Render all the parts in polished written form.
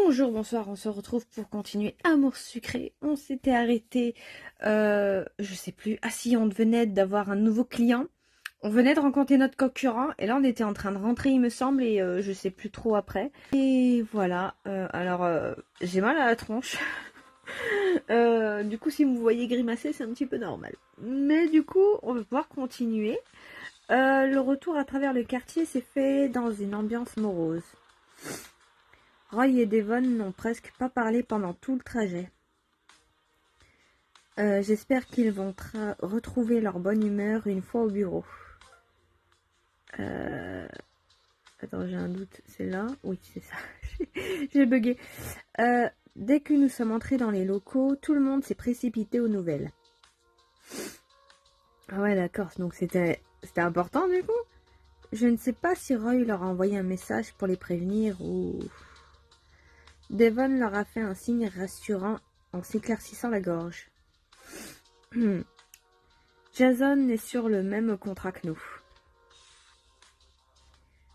Bonjour, bonsoir, on se retrouve pour continuer Amour sucré. On s'était arrêté, je sais plus. Ah si, on venait d'avoir un nouveau client. On venait de rencontrer notre concurrent et là on était en train de rentrer, il me semble, et je sais plus trop après. Et voilà, j'ai mal à la tronche. Du coup, si vous me voyez grimacer, c'est un petit peu normal. Mais du coup, on va pouvoir continuer. Le retour à travers le quartier s'est fait dans une ambiance morose. Roy et Devon n'ont presque pas parlé pendant tout le trajet. J'espère qu'ils vont retrouver leur bonne humeur une fois au bureau. Attends, j'ai un doute. C'est là? Oui, c'est ça. J'ai bugué. Dès que nous sommes entrés dans les locaux, tout le monde s'est précipité aux nouvelles. Ah ouais, d'accord. Donc c'était important du coup? Je ne sais pas si Roy leur a envoyé un message pour les prévenir ou... Devon leur a fait un signe rassurant en s'éclaircissant la gorge. Jason est sur le même contrat que nous.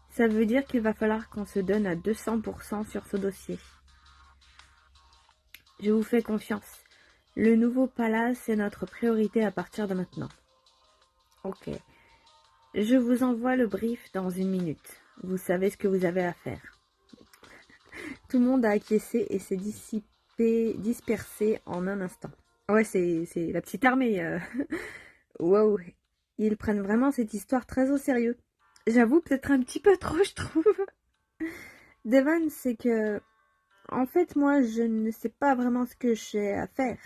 Ça veut dire qu'il va falloir qu'on se donne à 200% sur ce dossier. Je vous fais confiance. Le nouveau palace est notre priorité à partir de maintenant. Ok. Je vous envoie le brief dans 1 minute. Vous savez ce que vous avez à faire. Tout le monde a acquiescé et s'est dispersé en un instant. Ouais, c'est la petite armée. Wow. Ils prennent vraiment cette histoire très au sérieux. J'avoue, peut-être un petit peu trop, je trouve. Devon, c'est que... En fait, moi, je ne sais pas vraiment ce que j'ai à faire.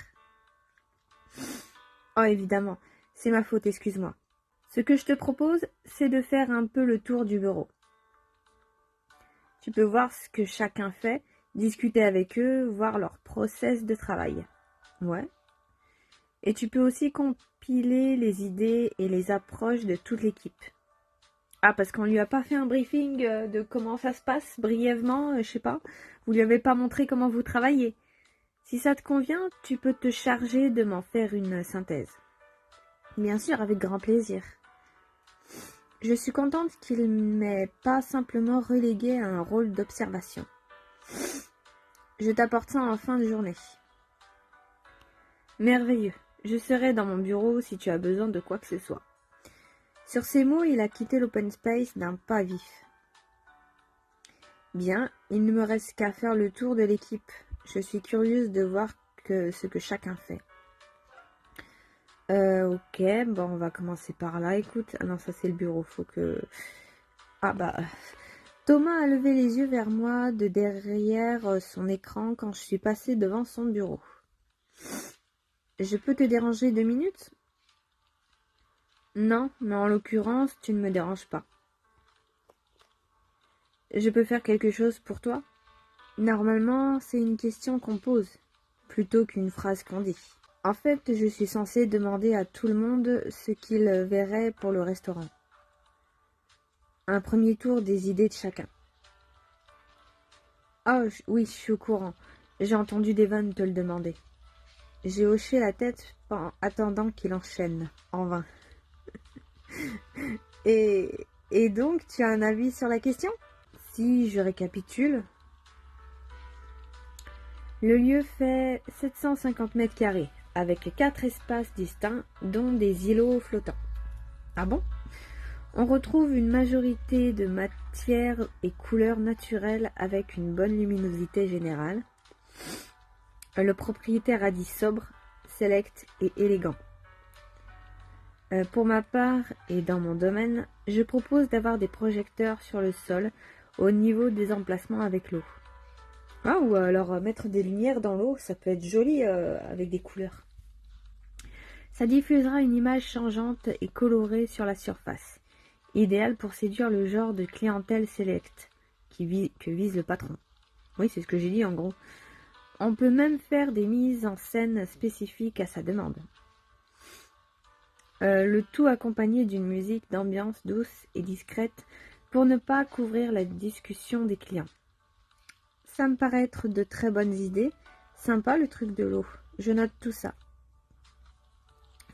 Oh, évidemment. C'est ma faute, excuse-moi. Ce que je te propose, c'est de faire un peu le tour du bureau. Tu peux voir ce que chacun fait, discuter avec eux, voir leur process de travail. Ouais. Et tu peux aussi compiler les idées et les approches de toute l'équipe. Ah, parce qu'on lui a pas fait un briefing de comment ça se passe brièvement, je sais pas. Vous lui avez pas montré comment vous travaillez. Si ça te convient, tu peux te charger de m'en faire une synthèse. Bien sûr, avec grand plaisir. Je suis contente qu'il m'ait pas simplement relégué à un rôle d'observation. Je t'apporte ça en fin de journée. Merveilleux. Je serai dans mon bureau si tu as besoin de quoi que ce soit. Sur ces mots, il a quitté l'open space d'un pas vif. Bien, il ne me reste qu'à faire le tour de l'équipe. Je suis curieuse de voir ce que chacun fait. Ok, bon, on va commencer par là. Écoute, ah non, ça c'est le bureau, faut que... Ah bah... Thomas a levé les yeux vers moi de derrière son écran quand je suis passée devant son bureau. Je peux te déranger 2 minutes? Non, mais en l'occurrence, tu ne me déranges pas. Je peux faire quelque chose pour toi? Normalement, c'est une question qu'on pose, plutôt qu'une phrase qu'on dit. En fait, je suis censée demander à tout le monde ce qu'il verrait pour le restaurant. Un premier tour des idées de chacun. Ah, oui, je suis au courant. J'ai entendu Devon te le demander. J'ai hoché la tête en attendant qu'il enchaîne, en vain. Et donc, tu as un avis sur la question? Si je récapitule, le lieu fait 750 mètres carrés, avec 4 espaces distincts, dont des îlots flottants. Ah bon? On retrouve une majorité de matières et couleurs naturelles avec une bonne luminosité générale. Le propriétaire a dit sobre, select et élégant. Pour ma part et dans mon domaine, je propose d'avoir des projecteurs sur le sol au niveau des emplacements avec l'eau. Ah, ou alors mettre des lumières dans l'eau, ça peut être joli avec des couleurs. Ça diffusera une image changeante et colorée sur la surface, idéal pour séduire le genre de clientèle select que vise le patron. Oui, c'est ce que j'ai dit en gros. On peut même faire des mises en scène spécifiques à sa demande. Le tout accompagné d'une musique d'ambiance douce et discrète pour ne pas couvrir la discussion des clients. Ça me paraît être de très bonnes idées. Sympa le truc de l'eau. Je note tout ça.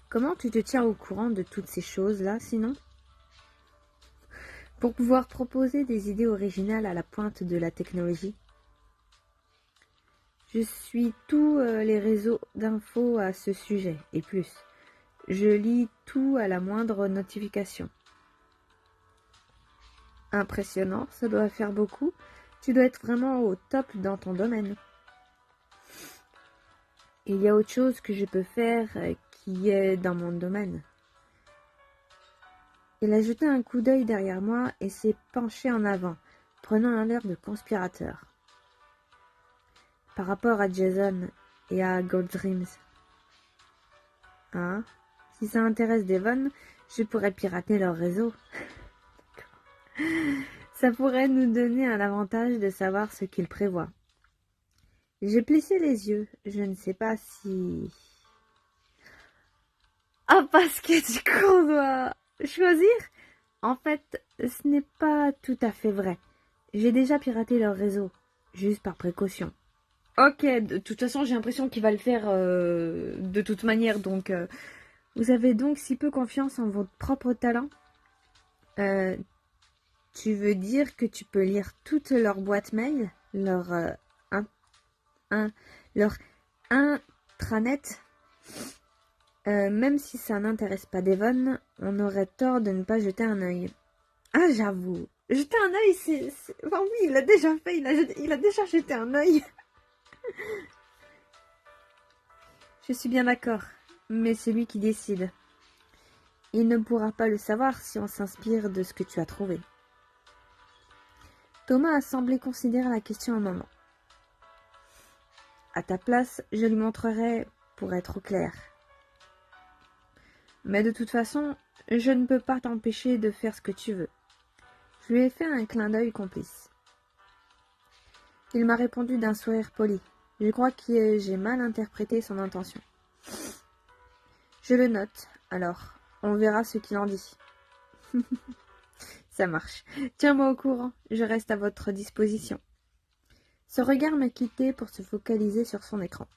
Comment tu te tiens au courant de toutes ces choses-là, sinon? Pour pouvoir proposer des idées originales à la pointe de la technologie. Je suis tous les réseaux d'infos à ce sujet, et plus. Je lis tout à la moindre notification. Impressionnant, ça doit faire beaucoup. Tu dois être vraiment au top dans ton domaine. Il y a autre chose que je peux faire qui est dans mon domaine. Il a jeté un coup d'œil derrière moi et s'est penché en avant, prenant un air de conspirateur. Par rapport à Jason et à Goldreams. Hein? Si ça intéresse Devon, je pourrais pirater leur réseau. Ça pourrait nous donner un avantage de savoir ce qu'ils prévoient. J'ai plissé les yeux. Je ne sais pas si... Ah, parce que du coup, on doit choisir? En fait, ce n'est pas tout à fait vrai. J'ai déjà piraté leur réseau, juste par précaution. Ok, de toute façon, j'ai l'impression qu'il va le faire de toute manière, donc... Vous avez donc si peu confiance en votre propre talent? Tu veux dire que tu peux lire toutes leurs boîtes mail, leur intranet? Même si ça n'intéresse pas Devon, on aurait tort de ne pas jeter un œil. Ah, j'avoue. Jeter un œil, c'est... Enfin oui, il l'a déjà fait, il a déjà jeté un œil. Je suis bien d'accord, mais c'est lui qui décide. Il ne pourra pas le savoir si on s'inspire de ce que tu as trouvé. Thomas a semblé considérer la question un moment. À ta place, je lui montrerai pour être au clair. Mais de toute façon, je ne peux pas t'empêcher de faire ce que tu veux. Je lui ai fait un clin d'œil complice. Il m'a répondu d'un sourire poli. Je crois que j'ai mal interprété son intention. Je le note, alors. On verra ce qu'il en dit. Ça marche. Tiens-moi au courant, je reste à votre disposition. Ce regard m'a quitté pour se focaliser sur son écran.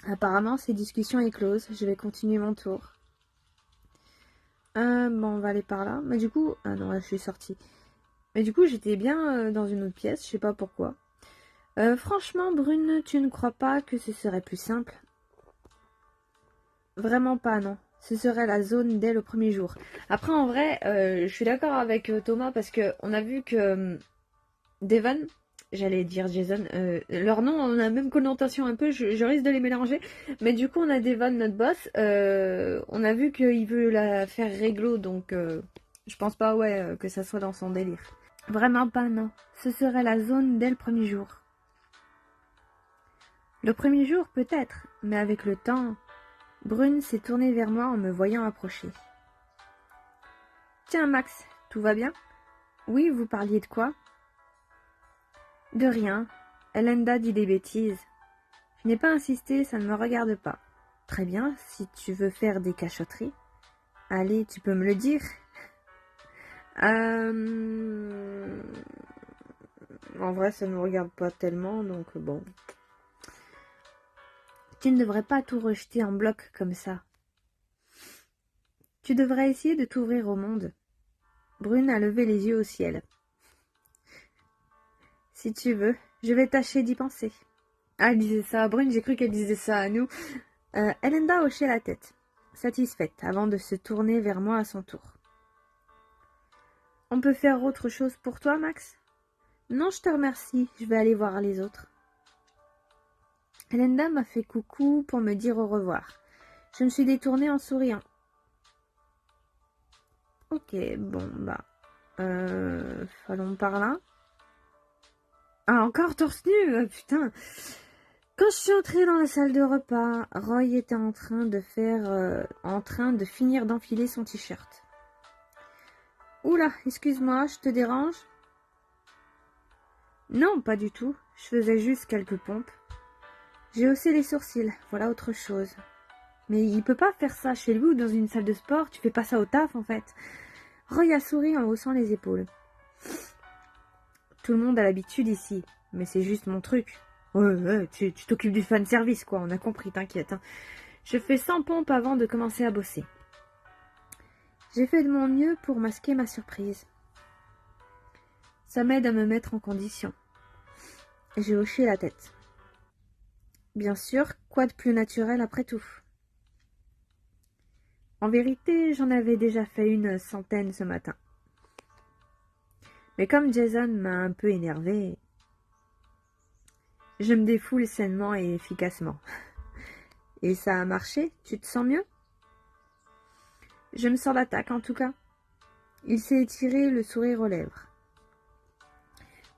Apparemment, ces discussions est close. Je vais continuer mon tour. Bon, on va aller par là. Mais du coup... Ah non, là, je suis sortie. Mais du coup, j'étais bien dans une autre pièce. Je sais pas pourquoi. Franchement, Brune, tu ne crois pas que ce serait plus simple? Vraiment pas, non. Ce serait la zone dès le premier jour. Après, en vrai, je suis d'accord avec Thomas parce que on a vu que Devon, j'allais dire Jason, leur nom on a la même connotation un peu, je risque de les mélanger. Mais du coup, on a Devon, notre boss. On a vu qu'il veut la faire réglo, donc je pense pas, ouais, que ça soit dans son délire. Vraiment pas, non. Ce serait la zone dès le premier jour. Le premier jour, peut-être, mais avec le temps... Brune s'est tournée vers moi en me voyant approcher. « Tiens, Max, tout va bien? Oui, vous parliez de quoi? De rien. Elenda dit des bêtises. Je n'ai pas insisté, ça ne me regarde pas. Très bien, si tu veux faire des cachotteries. Allez, tu peux me le dire. En vrai, ça ne me regarde pas tellement, donc bon... Tu ne devrais pas tout rejeter en bloc comme ça. Tu devrais essayer de t'ouvrir au monde. Brune a levé les yeux au ciel. Si tu veux, je vais tâcher d'y penser. Ah, elle disait ça à Brune, j'ai cru qu'elle disait ça à nous. Elenda hochait la tête, satisfaite, avant de se tourner vers moi à son tour. On peut faire autre chose pour toi, Max? Non, je te remercie, je vais aller voir les autres. Elenda m'a fait coucou pour me dire au revoir. Je me suis détournée en souriant. Ok, bon, bah... allons par là. Ah, encore torse nu, putain. Quand je suis entrée dans la salle de repas, Roy était en train de finir d'enfiler son t-shirt. Oula, excuse-moi, je te dérange? Non, pas du tout. Je faisais juste quelques pompes. J'ai haussé les sourcils, voilà autre chose. Mais il peut pas faire ça chez lui ou dans une salle de sport, tu fais pas ça au taf en fait. Roy a souri en haussant les épaules. Tout le monde a l'habitude ici, mais c'est juste mon truc. Ouais, tu t'occupes du fan service quoi, on a compris, t'inquiète. Hein. Je fais 100 pompes avant de commencer à bosser. J'ai fait de mon mieux pour masquer ma surprise. Ça m'aide à me mettre en condition. J'ai hoché la tête. Bien sûr, quoi de plus naturel après tout? En vérité, j'en avais déjà fait une centaine ce matin. Mais comme Jason m'a un peu énervé, je me défoule sainement et efficacement. Et ça a marché? Tu te sens mieux? Je me sens d'attaque en tout cas. Il s'est étiré, le sourire aux lèvres.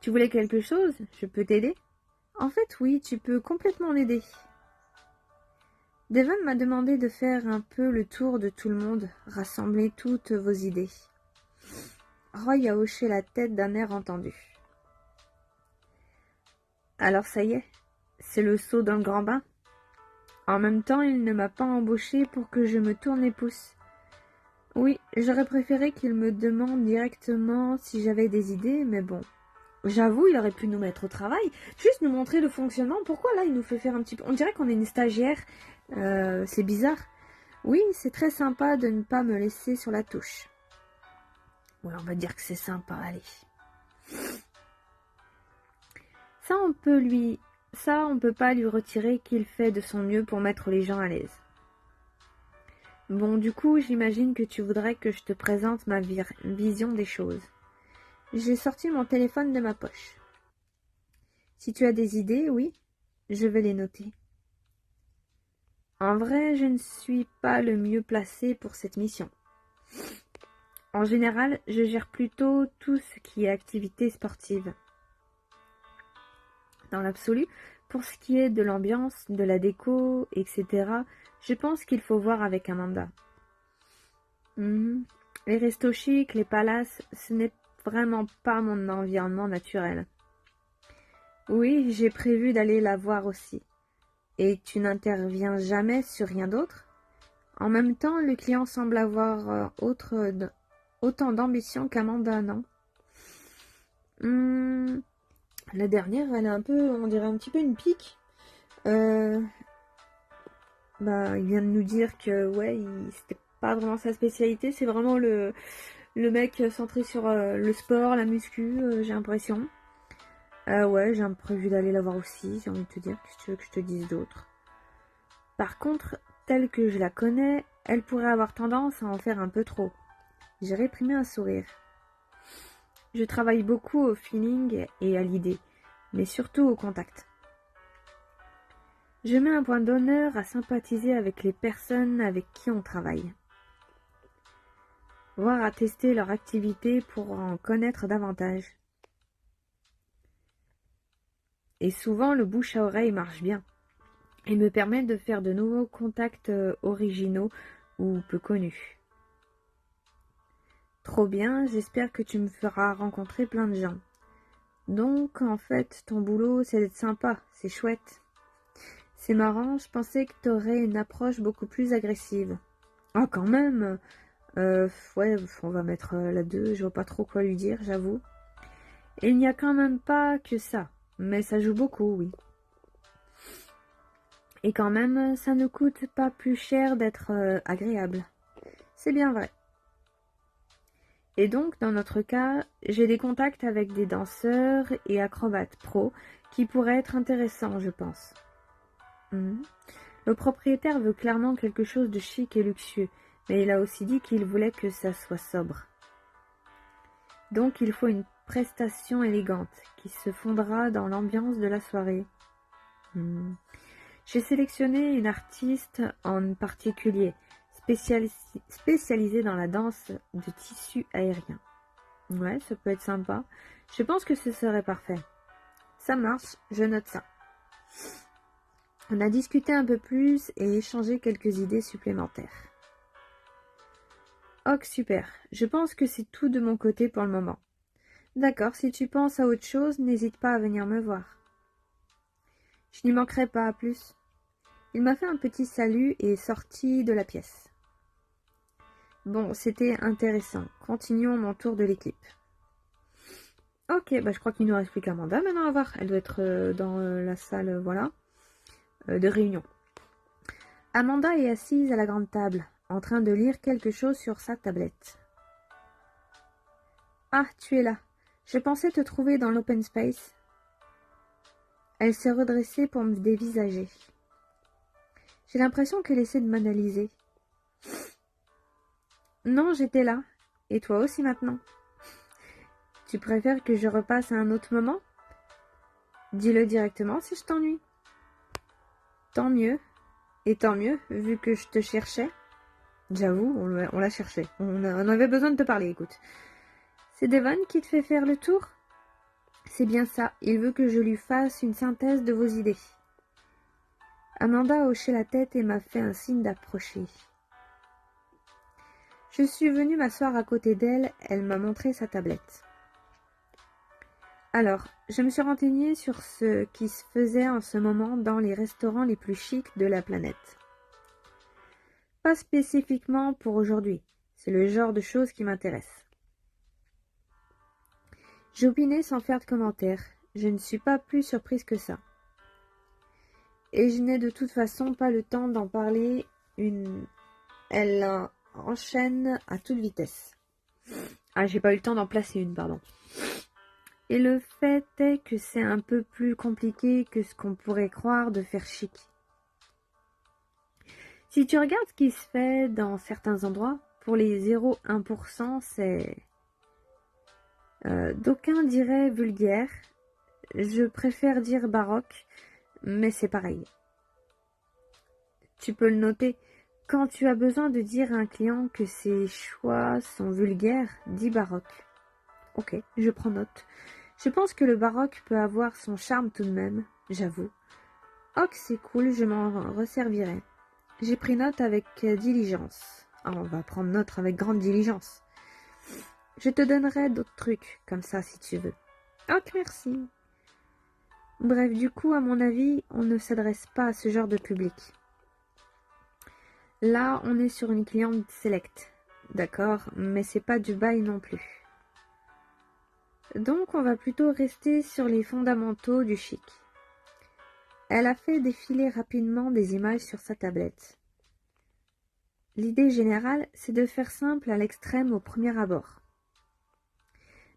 Tu voulais quelque chose? Je peux t'aider? En fait, oui, tu peux complètement l'aider. Devon m'a demandé de faire un peu le tour de tout le monde, rassembler toutes vos idées. Roy a hoché la tête d'un air entendu. Alors ça y est, c'est le saut dans le grand bain. En même temps, il ne m'a pas embauché pour que je me tourne les pouces. Oui, j'aurais préféré qu'il me demande directement si j'avais des idées, mais bon. J'avoue, il aurait pu nous mettre au travail, juste nous montrer le fonctionnement. Pourquoi là, il nous fait faire un petit peu... On dirait qu'on est une stagiaire. C'est bizarre. Oui, c'est très sympa de ne pas me laisser sur la touche. Ouais, on va dire que c'est sympa, allez. Ça, on peut pas lui retirer qu'il fait de son mieux pour mettre les gens à l'aise. Bon, du coup, j'imagine que tu voudrais que je te présente ma vision des choses. J'ai sorti mon téléphone de ma poche. Si tu as des idées, oui, je vais les noter. En vrai, je ne suis pas le mieux placé pour cette mission. En général, je gère plutôt tout ce qui est activité sportive. Dans l'absolu, pour ce qui est de l'ambiance, de la déco, etc., je pense qu'il faut voir avec Amanda. Les restos chics, les palaces, ce n'est vraiment pas mon environnement naturel. Oui, j'ai prévu d'aller la voir aussi. Et tu n'interviens jamais sur rien d'autre? En même temps, le client semble avoir autant d'ambition qu'Amanda, non? La dernière, elle est un peu, on dirait un petit peu une pique. Il vient de nous dire que, ouais, c'était pas vraiment sa spécialité, c'est vraiment le mec centré sur le sport, la muscu, j'ai l'impression. Ouais, j'ai prévu d'aller la voir aussi, j'ai envie de te dire, qu'est-ce que tu veux que je te dise d'autre? Par contre, telle que je la connais, elle pourrait avoir tendance à en faire un peu trop. J'ai réprimé un sourire. Je travaille beaucoup au feeling et à l'idée, mais surtout au contact. Je mets un point d'honneur à sympathiser avec les personnes avec qui on travaille. Voire à tester leur activité pour en connaître davantage. Et souvent, le bouche à oreille marche bien et me permet de faire de nouveaux contacts originaux ou peu connus. Trop bien, j'espère que tu me feras rencontrer plein de gens. Donc, en fait, ton boulot, c'est d'être sympa, c'est chouette. C'est marrant, je pensais que t'aurais une approche beaucoup plus agressive. Ah, quand même. Ouais, on va mettre la 2, je vois pas trop quoi lui dire, j'avoue. Et il n'y a quand même pas que ça, mais ça joue beaucoup, oui. Et quand même, ça ne coûte pas plus cher d'être agréable. C'est bien vrai. Et donc, dans notre cas, j'ai des contacts avec des danseurs et acrobates pros qui pourraient être intéressants, je pense. Le propriétaire veut clairement quelque chose de chic et luxueux, mais il a aussi dit qu'il voulait que ça soit sobre. Donc il faut une prestation élégante qui se fondra dans l'ambiance de la soirée. J'ai sélectionné une artiste en particulier, spécialisée dans la danse de tissu aérien. Ouais, ça peut être sympa. Je pense que ce serait parfait. Ça marche, je note ça. On a discuté un peu plus et échangé quelques idées supplémentaires. Ok, super. Je pense que c'est tout de mon côté pour le moment. D'accord, si tu penses à autre chose, n'hésite pas à venir me voir. Je n'y manquerai pas, à plus. Il m'a fait un petit salut et est sorti de la pièce. Bon, c'était intéressant. Continuons mon tour de l'équipe. Ok, je crois qu'il nous reste plus qu'Amanda maintenant à voir. Elle doit être dans la salle, voilà, de réunion. Amanda est assise à la grande table, en train de lire quelque chose sur sa tablette. Ah, tu es là. Je pensais te trouver dans l'open space. Elle s'est redressée pour me dévisager. J'ai l'impression qu'elle essaie de m'analyser. Non, j'étais là. Et toi aussi maintenant. Tu préfères que je repasse à un autre moment? Dis-le directement si je t'ennuie. Tant mieux. Et tant mieux, vu que je te cherchais. J'avoue, on l'a cherché. On avait besoin de te parler, écoute. C'est Devon qui te fait faire le tour? C'est bien ça, il veut que je lui fasse une synthèse de vos idées. Amanda a hoché la tête et m'a fait un signe d'approcher. Je suis venue m'asseoir à côté d'elle, elle m'a montré sa tablette. Alors, je me suis renseignée sur ce qui se faisait en ce moment dans les restaurants les plus chics de la planète. Pas spécifiquement pour aujourd'hui, c'est le genre de choses qui m'intéresse. J'opinais sans faire de commentaires, je ne suis pas plus surprise que ça. Et je n'ai de toute façon pas le temps d'en parler Elle enchaîne à toute vitesse. Ah, j'ai pas eu le temps d'en placer une, pardon. Et le fait est que c'est un peu plus compliqué que ce qu'on pourrait croire de faire chic. Si tu regardes ce qui se fait dans certains endroits, pour les 0,1%, c'est... d'aucuns diraient vulgaire, je préfère dire baroque, mais c'est pareil. Tu peux le noter, quand tu as besoin de dire à un client que ses choix sont vulgaires, dis baroque. Ok, je prends note. Je pense que le baroque peut avoir son charme tout de même, j'avoue. Ok, c'est cool, je m'en resservirai. J'ai pris note avec diligence. Ah, on va prendre note avec grande diligence. Je te donnerai d'autres trucs, comme ça, si tu veux. Ok, merci. Bref, du coup, à mon avis, on ne s'adresse pas à ce genre de public. Là, on est sur une cliente select. D'accord, mais c'est pas du bail non plus. Donc, on va plutôt rester sur les fondamentaux du chic. Elle a fait défiler rapidement des images sur sa tablette. L'idée générale, c'est de faire simple à l'extrême au premier abord,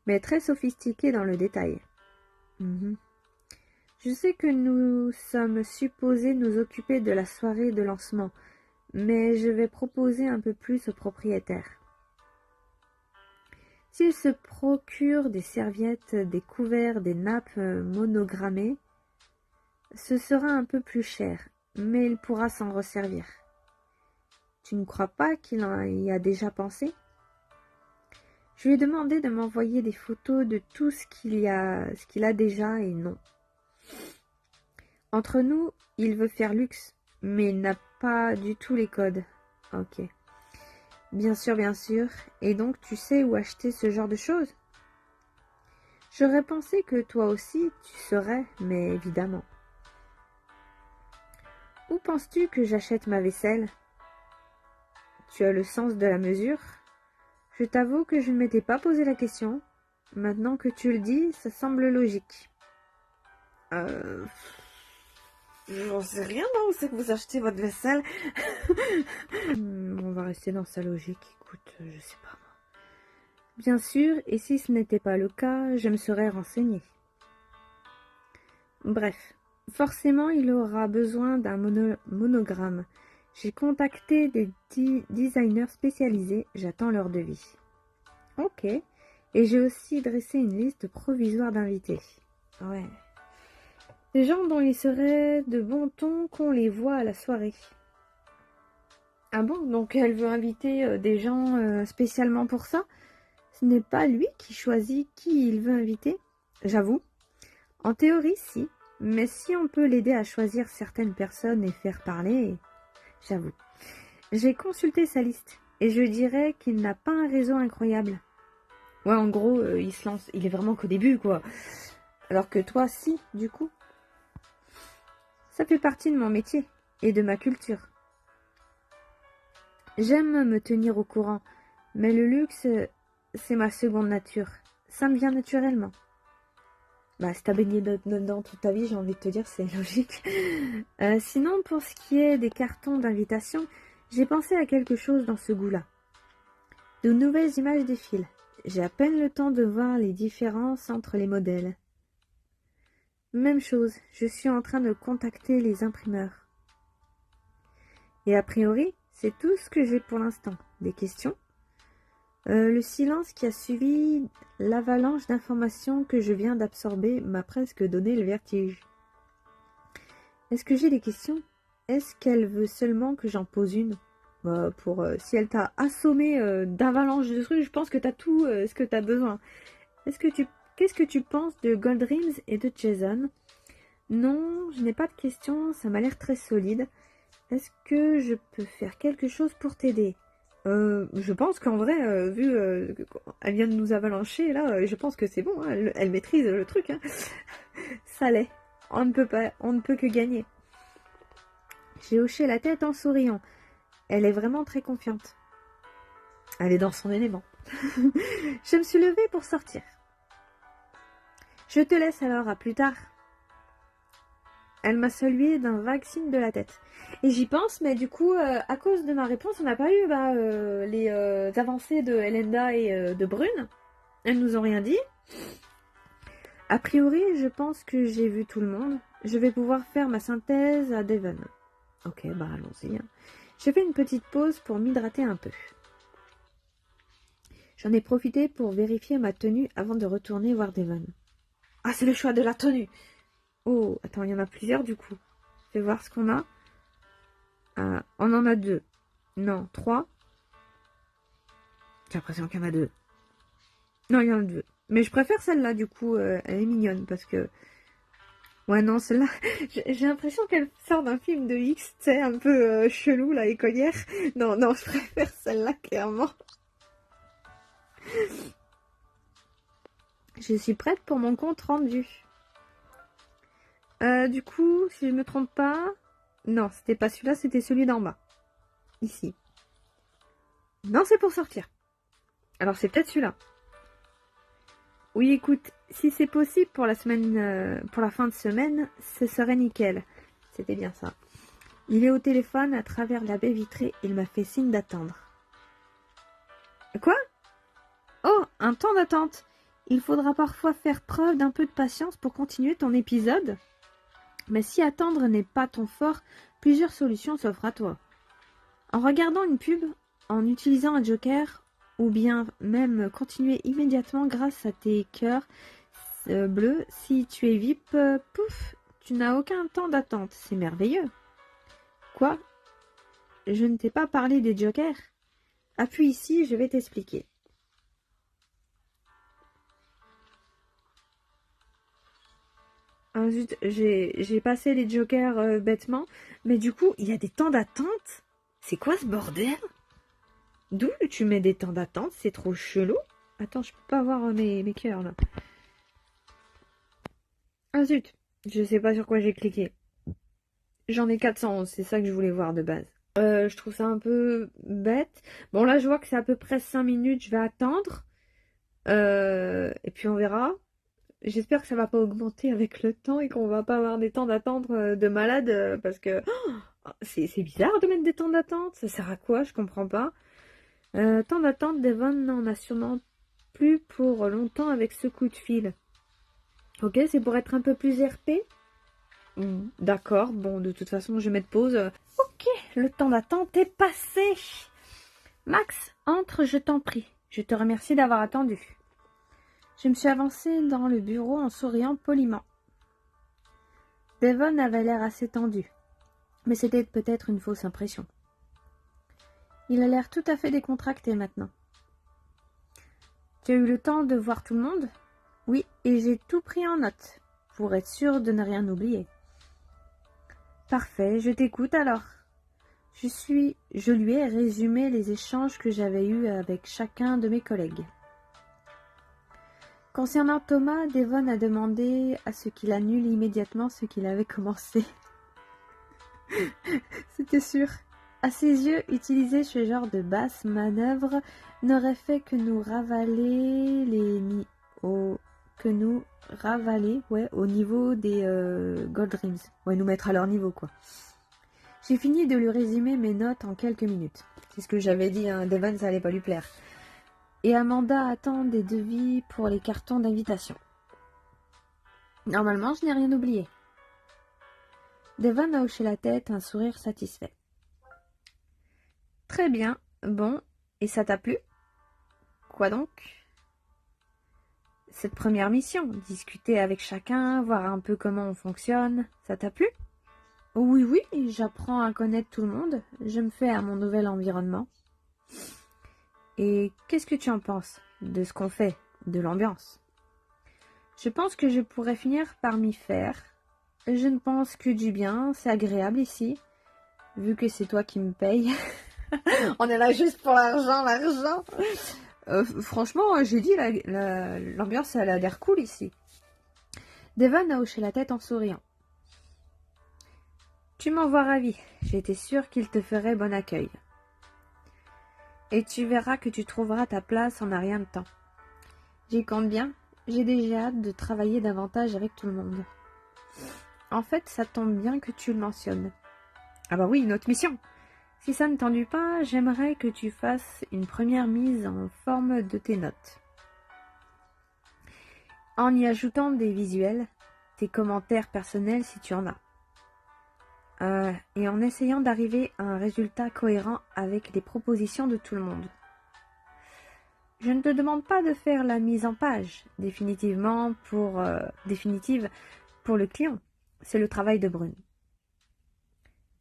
mais très sophistiqué dans le détail. Je sais que nous sommes supposés nous occuper de la soirée de lancement, mais je vais proposer un peu plus au propriétaire. S'il se procure des serviettes, des couverts, des nappes monogrammées, ce sera un peu plus cher, mais il pourra s'en resservir. Tu ne crois pas qu'il y a déjà pensé? Je lui ai demandé de m'envoyer des photos de tout ce qu'il a déjà et non. Entre nous, il veut faire luxe, mais il n'a pas du tout les codes. Ok. Bien sûr, bien sûr. Et donc, tu sais où acheter ce genre de choses? J'aurais pensé que toi aussi, tu saurais, mais évidemment. Où penses-tu que j'achète ma vaisselle? Tu as le sens de la mesure? Je t'avoue que je ne m'étais pas posé la question. Maintenant que tu le dis, ça semble logique. J'en sais rien, non? Où c'est que vous achetez votre vaisselle? On va rester dans sa logique. Écoute, je sais pas moi. Bien sûr, et si ce n'était pas le cas, je me serais renseignée. Bref, forcément, il aura besoin d'un monogramme. J'ai contacté des designers spécialisés, j'attends leur devis. Ok, et j'ai aussi dressé une liste provisoire d'invités. Ouais. Des gens dont il serait de bon ton qu'on les voit à la soirée. Ah bon, donc elle veut inviter des gens spécialement pour ça? Ce n'est pas lui qui choisit qui il veut inviter? J'avoue. En théorie, si. Mais si on peut l'aider à choisir certaines personnes et faire parler, j'avoue. J'ai consulté sa liste et je dirais qu'il n'a pas un réseau incroyable. Ouais, en gros, il se lance, il est vraiment qu'au début, quoi. Alors que toi, si, du coup. Ça fait partie de mon métier et de ma culture. J'aime me tenir au courant, mais le luxe, c'est ma seconde nature. Ça me vient naturellement. Bah, si t'as baigné dedans toute ta vie, j'ai envie de te dire, c'est logique. Sinon, pour ce qui est des cartons d'invitation, j'ai pensé à quelque chose dans ce goût-là. De nouvelles images défilent. J'ai à peine le temps de voir les différences entre les modèles. Même chose, je suis en train de contacter les imprimeurs. Et a priori, c'est tout ce que j'ai pour l'instant. Des questions? Le silence qui a suivi l'avalanche d'informations que je viens d'absorber m'a presque donné le vertige. Est-ce que j'ai des questions? Est-ce qu'elle veut seulement que j'en pose une? Si elle t'a assommé d'avalanche de trucs, je pense que t'as tout ce que t'as besoin. Qu'est-ce que tu penses de Gold Dreams et de Jason? Non, je n'ai pas de questions, ça m'a l'air très solide. Est-ce que je peux faire quelque chose pour t'aider? Je pense qu'en vrai, vu qu'elle vient de nous avalancher, là, je pense que c'est bon, hein, elle maîtrise le truc. Hein. Ça l'est. On ne peut que gagner. J'ai hoché la tête en souriant. Elle est vraiment très confiante. Elle est dans son élément. Je me suis levée pour sortir. Je te laisse alors, à plus tard. Elle m'a salué d'un vague signe de la tête. Et j'y pense, mais du coup, à cause de ma réponse, on n'a pas eu les avancées de Elenda et de Brune. Elles nous ont rien dit. A priori, je pense que j'ai vu tout le monde. Je vais pouvoir faire ma synthèse à Devon. Ok, allons-y. Hein. J'ai fait une petite pause pour m'hydrater un peu. J'en ai profité pour vérifier ma tenue avant de retourner voir Devon. Ah, c'est le choix de la tenue! Oh, attends, il y en a plusieurs du coup. Je vais voir ce qu'on a. On en a 2. Non, 3. J'ai l'impression qu'il y en a 2. Non, il y en a 2. Mais je préfère celle-là du coup. Elle est mignonne parce que... Ouais, non, celle-là... J'ai l'impression qu'elle sort d'un film de X, tu sais, un peu chelou, là, écolière. Non, je préfère celle-là, clairement. Je suis prête pour mon compte rendu. Du coup, si je me trompe pas... Non, c'était pas celui-là, c'était celui d'en bas. Ici. Non, c'est pour sortir. Alors, c'est peut-être celui-là. Oui, écoute, si c'est possible pour la semaine, pour la fin de semaine, ce serait nickel. C'était bien ça. Il est au téléphone à travers la baie vitrée. Il m'a fait signe d'attendre. Quoi? Oh, un temps d'attente. Il faudra parfois faire preuve d'un peu de patience pour continuer ton épisode. Mais si attendre n'est pas ton fort, plusieurs solutions s'offrent à toi. En regardant une pub, en utilisant un joker, ou bien même continuer immédiatement grâce à tes cœurs bleus. Si tu es VIP, pouf, tu n'as aucun temps d'attente. C'est merveilleux. Quoi? Je ne t'ai pas parlé des jokers? Appuie ici, je vais t'expliquer. Ah zut, j'ai passé les jokers bêtement, mais du coup, il y a des temps d'attente? C'est quoi ce bordel? D'où tu mets des temps d'attente? C'est trop chelou. Attends, je peux pas voir mes cœurs là. Ah zut, je sais pas sur quoi j'ai cliqué. J'en ai 411, c'est ça que je voulais voir de base. Je trouve ça un peu bête. Bon là je vois que c'est à peu près 5 minutes, je vais attendre. Et puis on verra. J'espère que ça va pas augmenter avec le temps et qu'on va pas avoir des temps d'attente de malade parce que c'est bizarre de mettre des temps d'attente. Ça sert à quoi? Je comprends pas. Temps d'attente, Devon n'en a sûrement plus pour longtemps avec ce coup de fil. Ok, c'est pour être un peu plus RP. D'accord, bon, de toute façon, je vais mettre pause. Ok, le temps d'attente est passé. Max, entre, je t'en prie. Je te remercie d'avoir attendu. Je me suis avancée dans le bureau en souriant poliment. Devon avait l'air assez tendu, mais c'était peut-être une fausse impression. Il a l'air tout à fait décontracté maintenant. Tu as eu le temps de voir tout le monde? Oui, et j'ai tout pris en note, pour être sûr de ne rien oublier. Parfait, je t'écoute alors. Je lui ai résumé les échanges que j'avais eus avec chacun de mes collègues. Concernant Thomas, Devon a demandé à ce qu'il annule immédiatement ce qu'il avait commencé. C'était sûr. À ses yeux, utiliser ce genre de basse manœuvre n'aurait fait que nous ravaler au niveau des Gold Dreams. Ouais, nous mettre à leur niveau, quoi. J'ai fini de lui résumer mes notes en quelques minutes. C'est ce que j'avais dit, hein, Devon, ça allait pas lui plaire. Et Amanda attend des devis pour les cartons d'invitation. Normalement, je n'ai rien oublié. Devon a hoché la tête, un sourire satisfait. Très bien. Bon, et ça t'a plu? Quoi donc? Cette première mission, discuter avec chacun, voir un peu comment on fonctionne, ça t'a plu? Oui, oui, j'apprends à connaître tout le monde, je me fais à mon nouvel environnement. Et qu'est-ce que tu en penses de ce qu'on fait, de l'ambiance? Je pense que je pourrais finir par m'y faire. Je ne pense que du bien, c'est agréable ici, vu que c'est toi qui me payes. On est là juste pour l'argent, l'argent. Franchement, j'ai dit, l'ambiance, elle a l'air cool ici. Devon a hoché la tête en souriant. Tu m'en vois ravi. J'étais sûre qu'il te ferait bon accueil. Et tu verras que tu trouveras ta place en un rien de temps. J'y compte bien. J'ai déjà hâte de travailler davantage avec tout le monde. En fait, ça tombe bien que tu le mentionnes. Ah bah oui, une autre mission. Si ça ne t'ennuie pas, j'aimerais que tu fasses une première mise en forme de tes notes. En y ajoutant des visuels, tes commentaires personnels si tu en as. Et en essayant d'arriver à un résultat cohérent avec les propositions de tout le monde. Je ne te demande pas de faire la mise en page définitive pour le client. C'est le travail de Brune.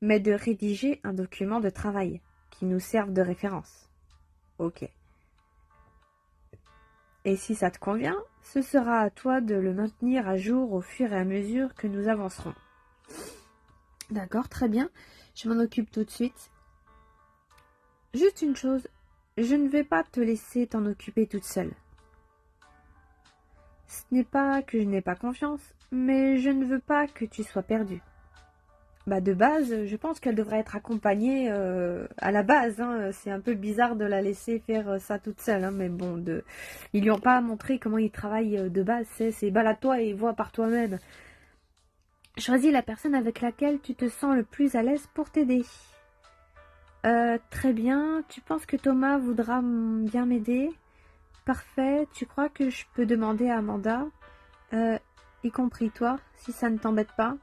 Mais de rédiger un document de travail qui nous serve de référence. Ok. Et si ça te convient, ce sera à toi de le maintenir à jour au fur et à mesure que nous avancerons. D'accord, très bien. Je m'en occupe tout de suite. Juste une chose, je ne vais pas te laisser t'en occuper toute seule. Ce n'est pas que je n'ai pas confiance, mais je ne veux pas que tu sois perdue. Bah de base, je pense qu'elle devrait être accompagnée à la base. Hein. C'est un peu bizarre de la laisser faire ça toute seule. Hein, mais bon, ils lui ont pas montré comment il travaille de base. C'est balade-toi et vois par toi-même. Choisis la personne avec laquelle tu te sens le plus à l'aise pour t'aider. Très bien. Tu penses que Thomas voudra bien m'aider? Parfait. Tu crois que je peux demander à Amanda, y compris toi, si ça ne t'embête pas?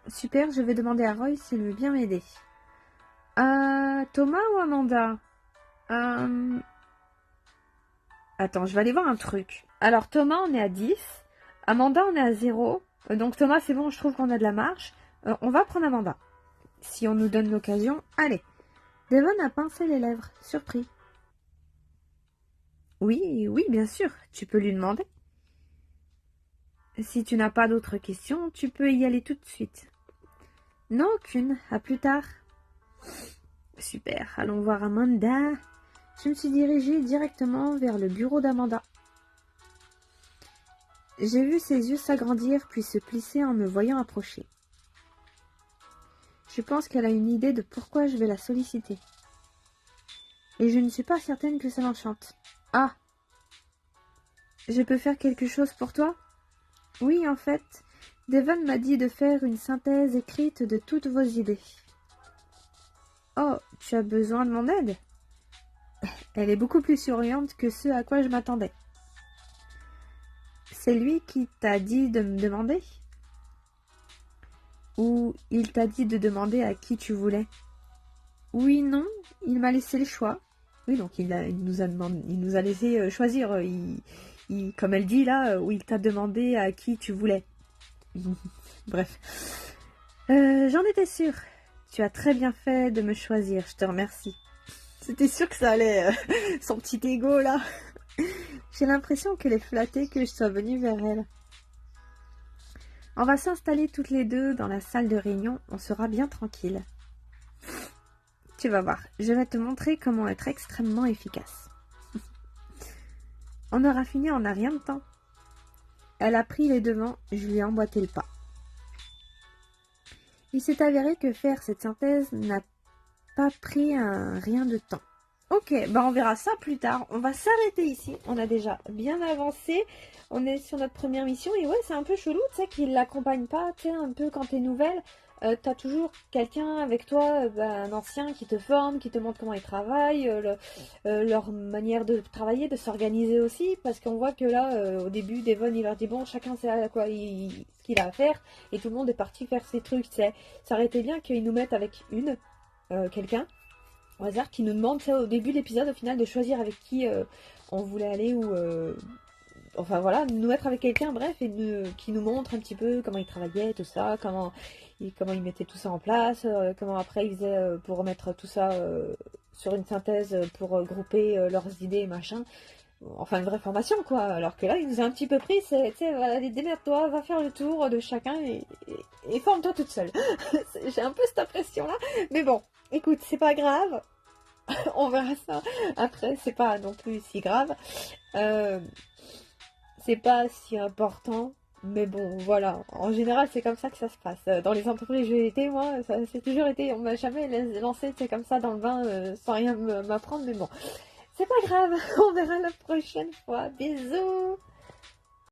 Super, je vais demander à Roy s'il veut bien m'aider. Thomas ou Amanda? Attends, je vais aller voir un truc. Alors, Thomas, on est à 10. Amanda, on est à 0. Donc, Thomas, c'est bon, je trouve qu'on a de la marge. On va prendre Amanda. Si on nous donne l'occasion, allez. Devon a pincé les lèvres, surpris. Oui, oui, bien sûr, tu peux lui demander. Si tu n'as pas d'autres questions, tu peux y aller tout de suite. Non, aucune. À plus tard. Super, allons voir Amanda. Je me suis dirigée directement vers le bureau d'Amanda. J'ai vu ses yeux s'agrandir puis se plisser en me voyant approcher. Je pense qu'elle a une idée de pourquoi je vais la solliciter. Et je ne suis pas certaine que ça l'enchante. Ah! Je peux faire quelque chose pour toi? Oui, en fait, Devon m'a dit de faire une synthèse écrite de toutes vos idées. Oh, tu as besoin de mon aide? Elle est beaucoup plus souriante que ce à quoi je m'attendais. C'est lui qui t'a dit de me demander? Ou il t'a dit de demander à qui tu voulais? Oui, non, il m'a laissé le choix. Oui, donc il nous a laissé choisir. Comme elle dit là, où il t'a demandé à qui tu voulais. Bref. J'en étais sûre. Tu as très bien fait de me choisir, je te remercie. C'était sûr que ça allait, son petit ego là. J'ai l'impression qu'elle est flattée que je sois venue vers elle. On va s'installer toutes les deux dans la salle de réunion, on sera bien tranquille. Tu vas voir, je vais te montrer comment être extrêmement efficace. On aura fini en un rien de temps. Elle a pris les devants, je lui ai emboîté le pas. Il s'est avéré que faire cette synthèse n'a pas pris un rien de temps. Ok, bah on verra ça plus tard. On va s'arrêter ici. On a déjà bien avancé. On est sur notre première mission. Et ouais, c'est un peu chelou, tu sais, qu'ils l'accompagnent pas. Tu sais, un peu quand t'es nouvelle, t'as toujours quelqu'un avec toi, un ancien qui te forme, qui te montre comment ils travaillent, leur manière de travailler, de s'organiser aussi. Parce qu'on voit que là, au début, Devon, il leur dit bon, chacun sait à quoi ce qu'il a à faire. Et tout le monde est parti faire ses trucs, tu sais. Ça aurait été bien qu'ils nous mettent avec quelqu'un au hasard qui nous demande ça au début de l'épisode au final de choisir avec qui on voulait aller ou enfin voilà, nous mettre avec quelqu'un bref et qui nous montre un petit peu comment il travaillait tout ça, comment il mettait tout ça en place, comment après il faisait pour mettre tout ça sur une synthèse pour grouper leurs idées et machin. Enfin une vraie formation quoi, alors que là il nous a un petit peu pris, c'est tu sais, allez démerde-toi, va faire le tour de chacun et forme-toi toute seule. J'ai un peu cette impression là, mais bon, écoute, c'est pas grave, on verra ça après, c'est pas non plus si grave, euh, c'est pas si important, mais bon voilà, en général c'est comme ça que ça se passe. Dans les entreprises où j'ai été, moi, ça c'est toujours été, on m'a jamais lancé c'est comme ça dans le bain sans rien m'apprendre, mais bon, c'est pas grave, on verra la prochaine fois, bisous.